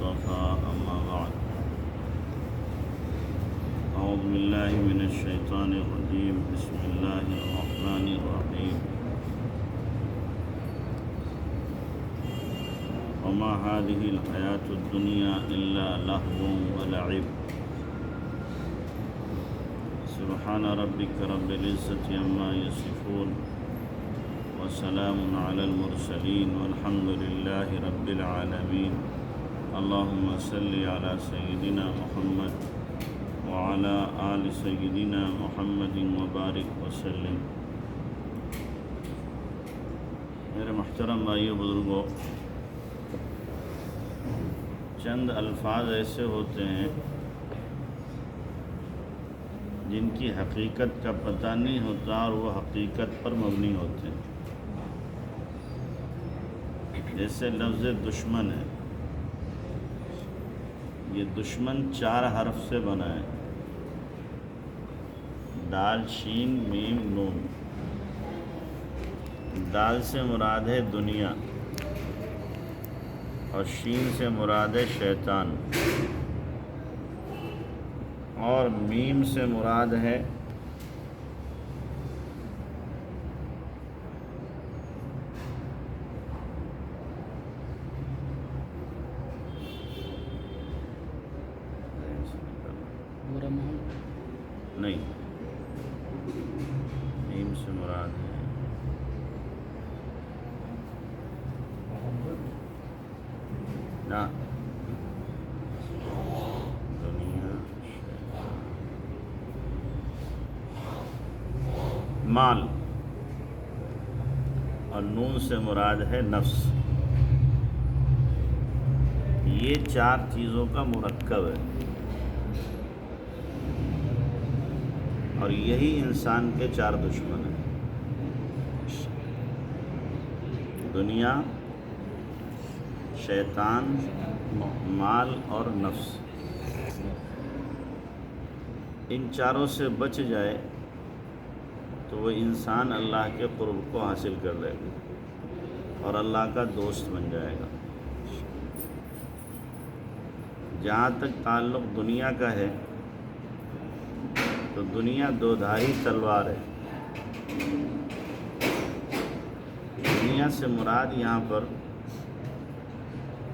المصطفى أما بعد أعوذ بالله من الشيطان الرجيم بسم الله الرحمن الرحيم وما هذه الحياة الدنيا إلا لهو ولعب سبحان ربك رب العزة عما يصفون وسلام على المرسلين والحمد لله رب العالمين اللهم صل على سيدنا محمد وعلى آل سيدنا محمد وبارك وسلم۔ میرے محترم بھائیو بزرگوں، چند الفاظ ایسے ہوتے ہیں جن کی حقیقت کا پتہ نہیں ہوتا اور وہ حقیقت پر مبنی ہوتے ہیں۔ جیسے لفظ دشمن ہے، یہ دشمن 4 حرف سے بنا ہے، دال شین میم نون۔ دال سے مراد ہے دنیا اور شین سے مراد ہے شیطان اور میم سے مراد ہے نہیں، میم سے مراد ہے نا دنیا، مال، اور نون سے مراد ہے نفس۔ یہ 4 چیزوں کا مرکب ہے اور یہی انسان کے 4 دشمن ہیں، دنیا، شیطان، مال اور نفس۔ ان 4 سے بچ جائے تو وہ انسان اللہ کے قرب کو حاصل کر لے گا اور اللہ کا دوست بن جائے گا۔ جہاں تک تعلق دنیا کا ہے تو دنیا 2 دھاری تلوار ہے۔ دنیا سے مراد یہاں پر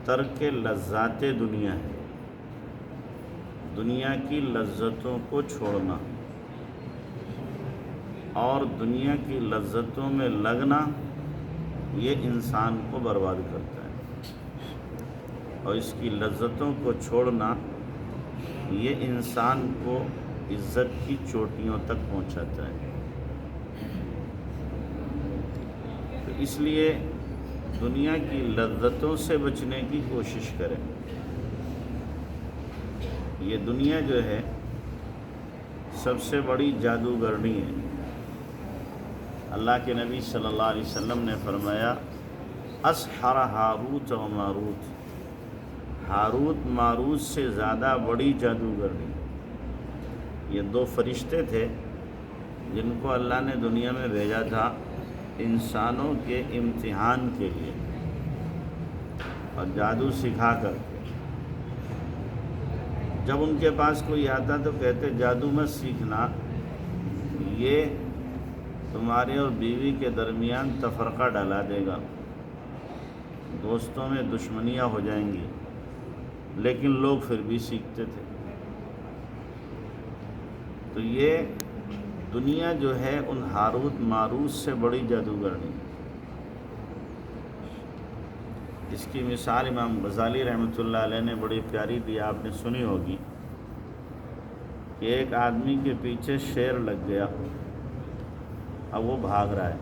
ترک لذات دنیا ہے، دنیا کی لذتوں کو چھوڑنا اور دنیا کی لذتوں میں لگنا، یہ انسان کو برباد کرتا ہے، اور اس کی لذتوں کو چھوڑنا یہ انسان کو عزت کی چوٹیوں تک پہنچاتا ہے۔ تو اس لیے دنیا کی لذتوں سے بچنے کی کوشش کریں۔ یہ دنیا جو ہے سب سے بڑی جادوگرنی ہے۔ اللہ کے نبی صلی اللہ علیہ وسلم نے فرمایا اسحر ہاروت و ماروت، ہاروت ماروت سے زیادہ بڑی جادوگرنی۔ یہ 2 فرشتے تھے جن کو اللہ نے دنیا میں بھیجا تھا انسانوں کے امتحان کے لیے اور جادو سکھا کر کے۔ جب ان کے پاس کوئی آتا تو کہتے جادو مت سیکھنا، یہ تمہارے اور بیوی کے درمیان تفرقہ ڈالا دے گا، دوستوں میں دشمنیاں ہو جائیں گی، لیکن لوگ پھر بھی سیکھتے تھے۔ تو یہ دنیا جو ہے ان ہاروت ماروت سے بڑی جادوگرنی۔ اس کی مثال امام غزالی رحمۃ اللہ علیہ نے بڑی پیاری دی، آپ نے سنی ہوگی کہ ایک آدمی کے پیچھے شیر لگ گیا، اب وہ بھاگ رہا ہے،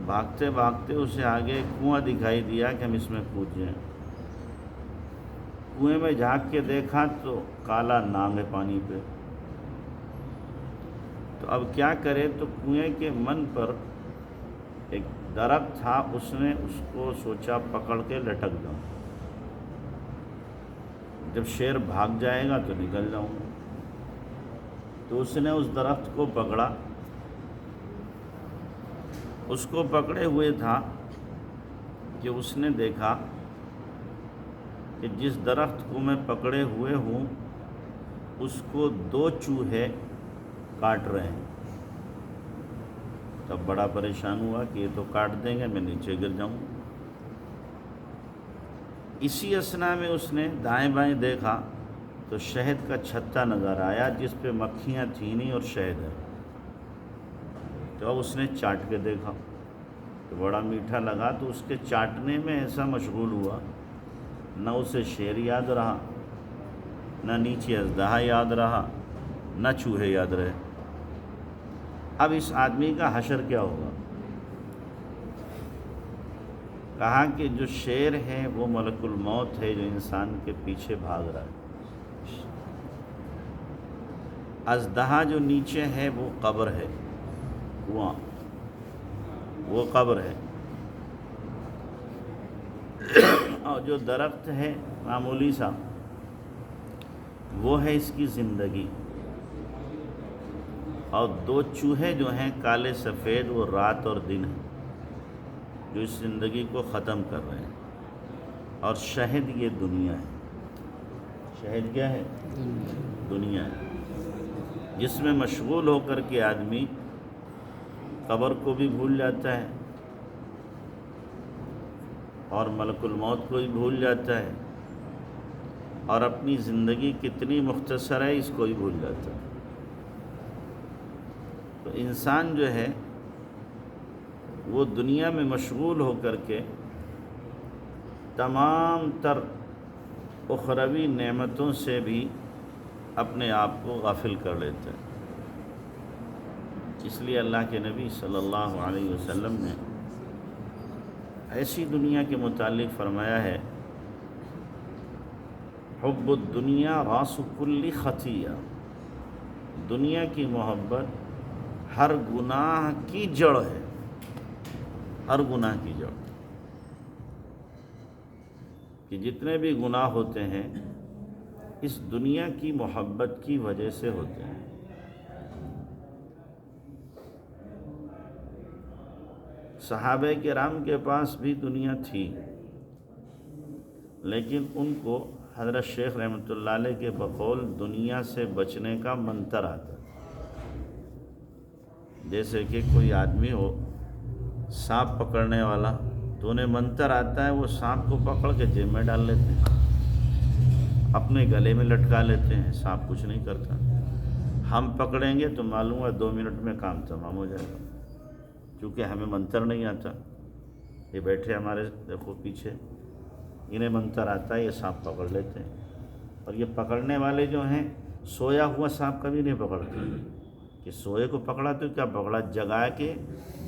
بھاگتے بھاگتے اسے آگے ایک کنواں دکھائی دیا کہ ہم اس میں کود جائیں۔ کنویں میں جھانک کے دیکھا تو کالا ناگ ہے پانی پہ، تو اب کیا کرے؟ تو کنویں کے من پر ایک درخت تھا، اس نے اس کو سوچا پکڑ کے لٹک جاؤں، جب شیر بھاگ جائے گا تو نکل جاؤں گا۔ تو اس نے اس درخت کو پکڑا، اس کو پکڑے ہوئے تھا کہ اس نے دیکھا کہ کہ جس درخت کو میں پکڑے ہوئے ہوں اس کو 2 چوہے کاٹ رہے ہیں۔ تب بڑا پریشان ہوا کہ یہ تو کاٹ دیں گے، میں نیچے گر جاؤں۔ اسی اثنا میں اس نے دائیں بائیں دیکھا تو شہد کا چھتا نظر آیا جس پہ مکھیاں تھیں نہیں اور شہد ہے۔ تو اب اس نے چاٹ کے دیکھا تو بڑا میٹھا لگا، تو اس کے چاٹنے میں ایسا مشغول ہوا، نہ اسے شیر یاد رہا، نہ نیچے اژدہا یاد رہا، نہ چوہے یاد رہے۔ اب اس آدمی کا حشر کیا ہوگا؟ کہا کہ جو شیر ہے وہ ملک الموت ہے جو انسان کے پیچھے بھاگ رہا ہے، اژدہا جو نیچے ہے وہ قبر ہے، کنواں، وہ قبر ہے، اور جو درخت ہے معمولی سا وہ ہے اس کی زندگی، اور 2 چوہے جو ہیں کالے سفید وہ رات اور دن ہیں جو اس زندگی کو ختم کر رہے ہیں، اور شہد یہ دنیا ہے۔ شہد کیا ہے؟ دنیا ہے، جس میں مشغول ہو کر کے آدمی قبر کو بھی بھول جاتا ہے اور ملک الموت کو بھی بھول جاتا ہے، اور اپنی زندگی کتنی مختصر ہے اس کو بھی بھول جاتا ہے۔ تو انسان جو ہے وہ دنیا میں مشغول ہو کر کے تمام تر اخروی نعمتوں سے بھی اپنے آپ کو غافل کر لیتا ہے۔ اس لیے اللہ کے نبی صلی اللہ علیہ وسلم نے ایسی دنیا کے متعلق فرمایا ہے، حب الدنیا راس کل خطیہ، دنیا کی محبت ہر گناہ کی جڑ ہے، ہر گناہ کی جڑ، کہ جتنے بھی گناہ ہوتے ہیں اس دنیا کی محبت کی وجہ سے ہوتے ہیں۔ صحابہ کرام کے پاس بھی دنیا تھی، لیکن ان کو حضرت شیخ رحمۃ اللہ علیہ کے بقول دنیا سے بچنے کا منتر آتا، جیسے کہ کوئی آدمی ہو سانپ پکڑنے والا، تو انہیں منتر آتا ہے، وہ سانپ کو پکڑ کے جیب میں ڈال لیتے ہیں، اپنے گلے میں لٹکا لیتے ہیں، سانپ کچھ نہیں کرتا۔ ہم پکڑیں گے تو معلوم ہے 2 منٹ میں کام تمام ہو جائے گا، کیونکہ ہمیں منتر نہیں آتا۔ یہ بیٹھے ہمارے دیکھو پیچھے، انہیں منتر آتا ہے، یہ سانپ پکڑ لیتے ہیں، اور یہ پکڑنے والے جو ہیں سویا ہوا سانپ کبھی نہیں پکڑتے، کہ سوئے کو پکڑا تو کیا پکڑا، جگا کے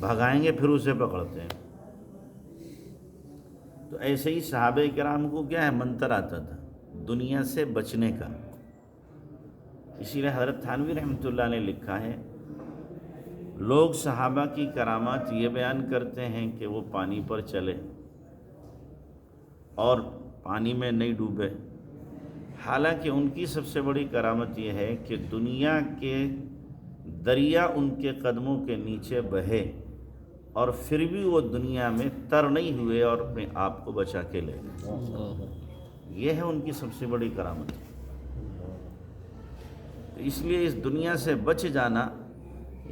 بھگائیں گے پھر اسے پکڑتے ہیں۔ تو ایسے ہی صحابہ کرام کو کیا ہے، منتر آتا تھا دنیا سے بچنے کا۔ اسی لیے حضرت تھانوی رحمۃ اللہ نے لکھا ہے، لوگ صحابہ کی کرامات یہ بیان کرتے ہیں کہ وہ پانی پر چلے اور پانی میں نہیں ڈوبے، حالانکہ ان کی سب سے بڑی کرامت یہ ہے کہ دنیا کے دریا ان کے قدموں کے نیچے بہے اور پھر بھی وہ دنیا میں تر نہیں ہوئے اور اپنے آپ کو بچا کے لے گئے۔ یہ ہے ان کی سب سے بڑی کرامت۔ تو اس لیے اس دنیا سے بچ جانا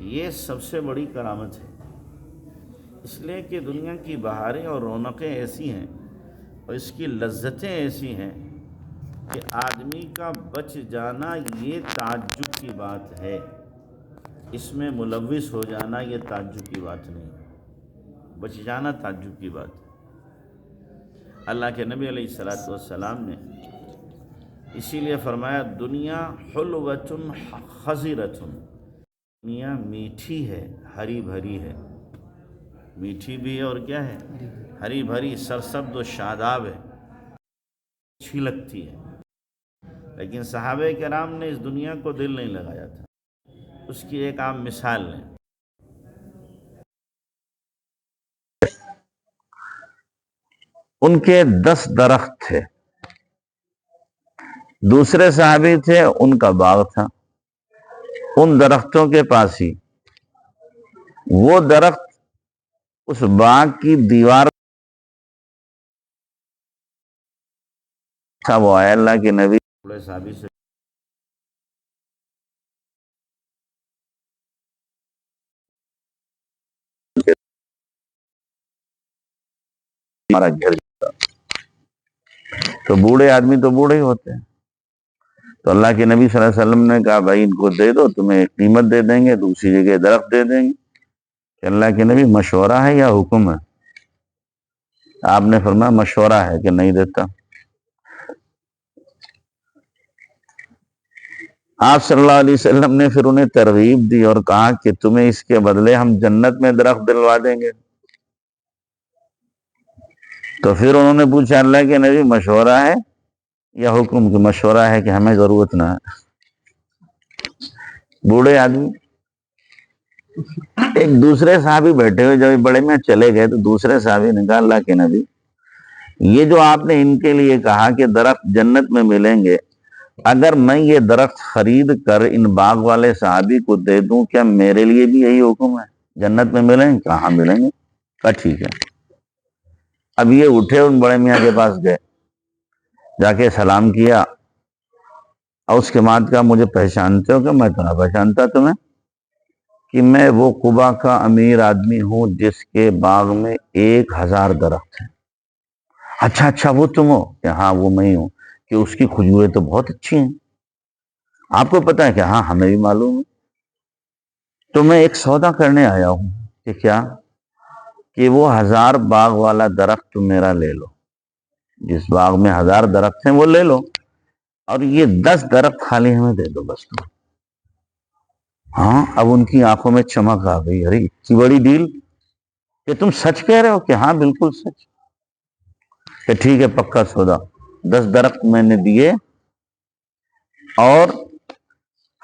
یہ سب سے بڑی کرامت ہے، اس لیے کہ دنیا کی بہاریں اور رونقیں ایسی ہیں اور اس کی لذتیں ایسی ہیں کہ آدمی کا بچ جانا یہ تعجب کی بات ہے، اس میں ملوث ہو جانا یہ تعجب کی بات نہیں ہے، بچ جانا تعجب کی بات ہے۔ اللہ کے نبی علیہ الصلوۃ والسلام نے اسی لیے فرمایا، دنیا حلوۃ خضرۃ، دنیا میٹھی ہے، ہری بھری ہے، میٹھی بھی ہے اور کیا ہے، ہری بھری، سرسبز و شاداب ہے، اچھی لگتی ہے۔ لیکن صحابہ کرام نے اس دنیا کو دل نہیں لگایا تھا۔ اس کی ایک عام مثال لیں، ان کے 10 درخت تھے، دوسرے صحابی تھے، ان کا باغ تھا، ان درختوں کے پاس ہی وہ درخت اس باغ کی دیوار تھا وہ آیا اللہ کے نبی بوڑھے صحابی سے ہمارا گھر جاتا، تو بوڑھے آدمی تو بوڑھے ہی ہوتے ہیں، تو اللہ کے نبی صلی اللہ علیہ وسلم نے کہا بھائی ان کو دے دو، تمہیں ایک قیمت دے دیں گے، دوسری جگہ درخت دے دیں گے. کہ اللہ کے نبی مشورہ ہے یا حکم ہے؟ آپ نے فرمایا مشورہ ہے کہ نہیں دیتا. آپ صلی اللہ علیہ وسلم نے پھر انہیں ترغیب دی اور کہا کہ تمہیں اس کے بدلے ہم جنت میں درخت دلوا دیں گے. تو پھر انہوں نے پوچھا اللہ کے نبی مشورہ ہے یا حکم؟ کی مشورہ ہے کہ ہمیں ضرورت نہ ہے. بوڑھے آدمی. ایک دوسرے صحابی بیٹھے ہوئے جب بڑے میں چلے گئے تو دوسرے صحابی نے کہا اللہ کے نبی یہ جو آپ نے ان کے لیے کہا کہ درخت جنت میں ملیں گے، اگر میں یہ درخت خرید کر ان باغ والے صحابی کو دے دوں کیا میرے لیے بھی یہی حکم ہے جنت میں ملیں گے؟ کہاں ملیں گے. کہا ٹھیک ہے. اب یہ اٹھے ان بڑے میاں کے پاس گئے، جا کے سلام کیا اور اس کے بعد کہا مجھے پہچانتے ہو؟ کہ میں تو نہ پہچانتا تمہیں، کہ میں وہ قبا کا امیر آدمی ہوں جس کے باغ میں 1000 درخت ہیں. اچھا وہ تم ہو؟ کہ ہاں وہ میں ہی ہوں. کہ اس کی خوشبوئیں تو بہت اچھی ہیں، آپ کو پتا ہے؟ کہ ہاں ہمیں بھی معلوم ہے. تو میں ایک سودا کرنے آیا ہوں. کہ کیا؟ کہ وہ 1000 باغ والا درخت تم میرا لے لو، جس باغ میں 1000 درخت ہیں وہ لے لو، اور یہ 10 درخت خالی ہمیں دے دو بس تم. ہاں اب ان کی آنکھوں میں چمک آ گئی، ارے اتنی بڑی ڈیل، کہ تم سچ کہہ رہے ہو؟ کہ ہاں بالکل سچ. کہ ٹھیک ہے پکا سودا. 10 درخت میں نے دیے اور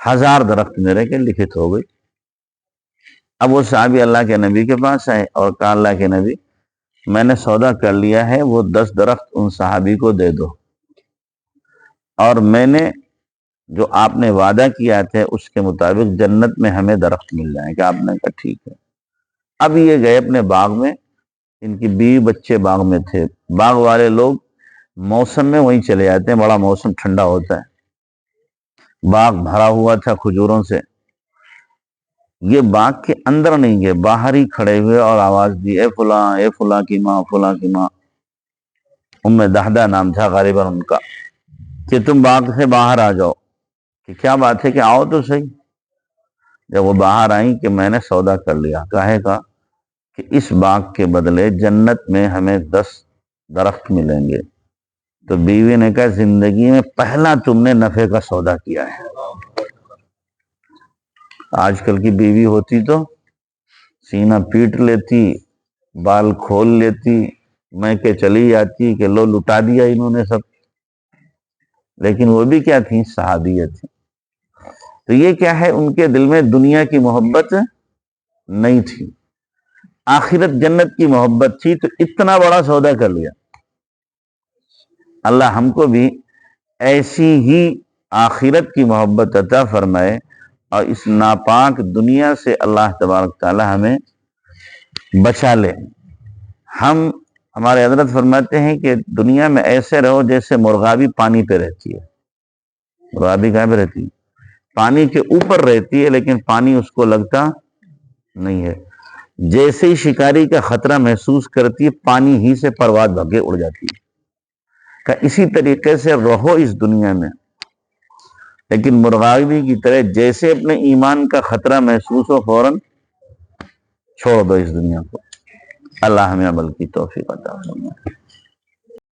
1000 درخت میرے کے لکھت ہو گئی. اب وہ صحابی اللہ کے نبی کے پاس آئے اور کہا اللہ کے نبی میں نے سودا کر لیا ہے، وہ 10 درخت ان صحابی کو دے دو، اور میں نے جو آپ نے وعدہ کیا تھے اس کے مطابق جنت میں ہمیں درخت مل جائیں. کہ آپ نے کہا ٹھیک ہے. اب یہ گئے اپنے باغ میں، ان کی بیوی بچے باغ میں تھے. باغ والے لوگ موسم میں وہیں چلے جاتے ہیں، بڑا موسم ٹھنڈا ہوتا ہے، باغ بھرا ہوا تھا کھجوروں سے. یہ باغ کے اندر نہیں گئے، باہر ہی کھڑے ہوئے اور آواز دی اے فلاں کی ماں، فلاں کی ماں، ام دہدہ نام تھا غالباً ان کا، کہ تم باغ سے باہر آ جاؤ. کہ کیا بات ہے؟ کہ آؤ تو صحیح. جب وہ باہر آئیں کہ میں نے سودا کر لیا. کہے گا کہ اس باغ کے بدلے جنت میں ہمیں 10 درخت ملیں گے. تو بیوی نے کہا زندگی میں پہلا تم نے نفع کا سودا کیا ہے. آج کل کی بیوی ہوتی تو سینہ پیٹ لیتی، بال کھول لیتی، میں کہ چلی جاتی کہ لو لٹا دیا انہوں نے سب. لیکن وہ بھی کیا تھی؟ صحابیہ تھی. تو یہ کیا ہے؟ ان کے دل میں دنیا کی محبت نہیں تھی، آخرت جنت کی محبت تھی. تو اتنا بڑا سودا کر لیا. اللہ ہم کو بھی ایسی ہی آخرت کی محبت عطا فرمائے، اور اس ناپاک دنیا سے اللہ تبارک تعالی ہمیں بچا لے. ہمارے حضرت فرماتے ہیں کہ دنیا میں ایسے رہو جیسے مرغابی پانی پہ رہتی ہے. مرغابی کہاں پہ رہتی ہے؟ پانی کے اوپر رہتی ہے، لیکن پانی اس کو لگتا نہیں ہے. جیسے ہی شکاری کا خطرہ محسوس کرتی ہے پانی ہی سے پرواز بھگے اڑ جاتی ہے. کہ اسی طریقے سے رہو اس دنیا میں، لیکن مرغابی کی طرح جیسے اپنے ایمان کا خطرہ محسوس ہو فوراً چھوڑ دو اس دنیا کو. اللہ ہمیں عمل کی توفیق عطا فرمائے.